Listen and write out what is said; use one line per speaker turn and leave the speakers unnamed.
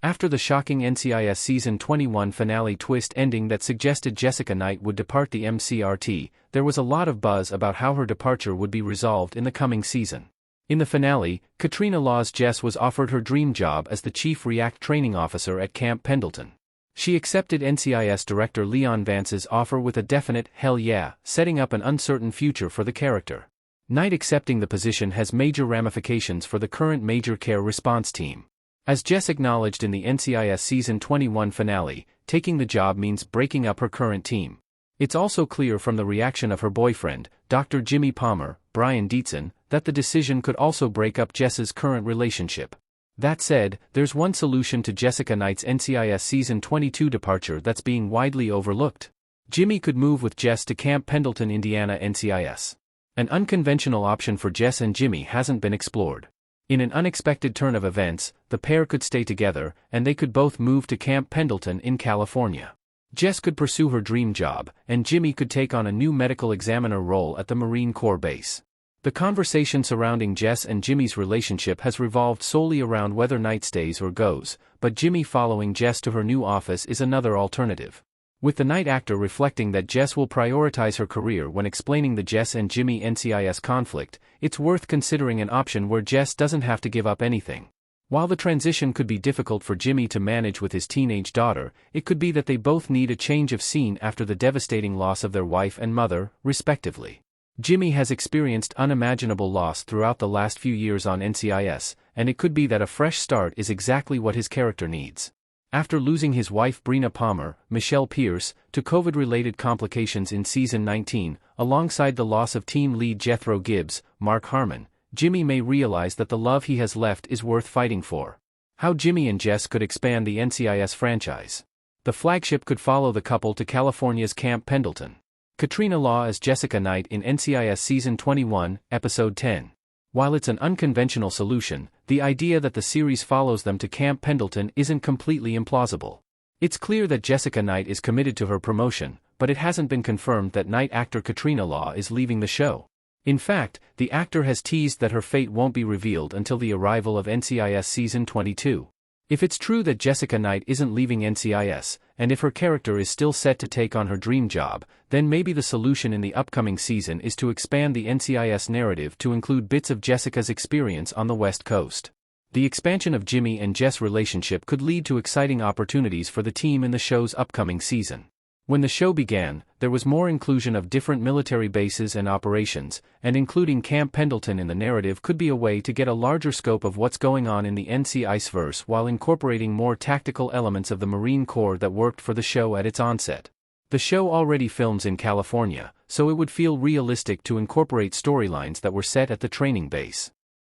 After the shocking NCIS Season 21 finale twist ending that suggested Jessica Knight would depart the MCRT, there was a lot of buzz about how her departure would be resolved in the coming season. In the finale, Katrina Law's Jess was offered her dream job as the Chief React Training Officer at Camp Pendleton. She accepted NCIS Director Leon Vance's offer with a definite "hell yeah," setting up an uncertain future for the character. Knight accepting the position has major ramifications for the current Major Care Response Team. As Jess acknowledged in the NCIS Season 21 finale, taking the job means breaking up her current team. It's also clear from the reaction of her boyfriend, Dr. Jimmy Palmer, Brian Dietzen, that the decision could also break up Jess's current relationship. That said, there's one solution to Jessica Knight's NCIS Season 22 departure that's being widely overlooked. Jimmy could move with Jess to Camp Pendleton, Indiana NCIS. An unconventional option for Jess and Jimmy hasn't been explored. In an unexpected turn of events, the pair could stay together, and they could both move to Camp Pendleton in California. Jess could pursue her dream job, and Jimmy could take on a new medical examiner role at the Marine Corps base. The conversation surrounding Jess and Jimmy's relationship has revolved solely around whether Knight stays or goes, but Jimmy following Jess to her new office is another alternative. With the Knight actor reflecting that Jess will prioritize her career when explaining the Jess and Jimmy NCIS conflict, it's worth considering an option where Jess doesn't have to give up anything. While the transition could be difficult for Jimmy to manage with his teenage daughter, it could be that they both need a change of scene after the devastating loss of their wife and mother, respectively. Jimmy has experienced unimaginable loss throughout the last few years on NCIS, and it could be that a fresh start is exactly what his character needs. After losing his wife Brina Palmer, Michelle Pierce, to COVID-related complications in Season 19, alongside the loss of team lead Jethro Gibbs, Mark Harmon, Jimmy may realize that the love he has left is worth fighting for. How Jimmy and Jess could expand the NCIS franchise. The flagship could follow the couple to California's Camp Pendleton. Katrina Law as Jessica Knight in NCIS Season 21, Episode 10. While it's an unconventional solution, the idea that the series follows them to Camp Pendleton isn't completely implausible. It's clear that Jessica Knight is committed to her promotion, but it hasn't been confirmed that Knight actor Katrina Law is leaving the show. In fact, the actor has teased that her fate won't be revealed until the arrival of NCIS Season 22. If it's true that Jessica Knight isn't leaving NCIS, and if her character is still set to take on her dream job, then maybe the solution in the upcoming season is to expand the NCIS narrative to include bits of Jessica's experience on the West Coast. The expansion of Jimmy and Jess' relationship could lead to exciting opportunities for the team in the show's upcoming season. When the show began, there was more inclusion of different military bases and operations, and including Camp Pendleton in the narrative could be a way to get a larger scope of what's going on in the NCIS-verse while incorporating more tactical elements of the Marine Corps that worked for the show at its onset. The show already films in California, so it would feel realistic to incorporate storylines that were set at the training base.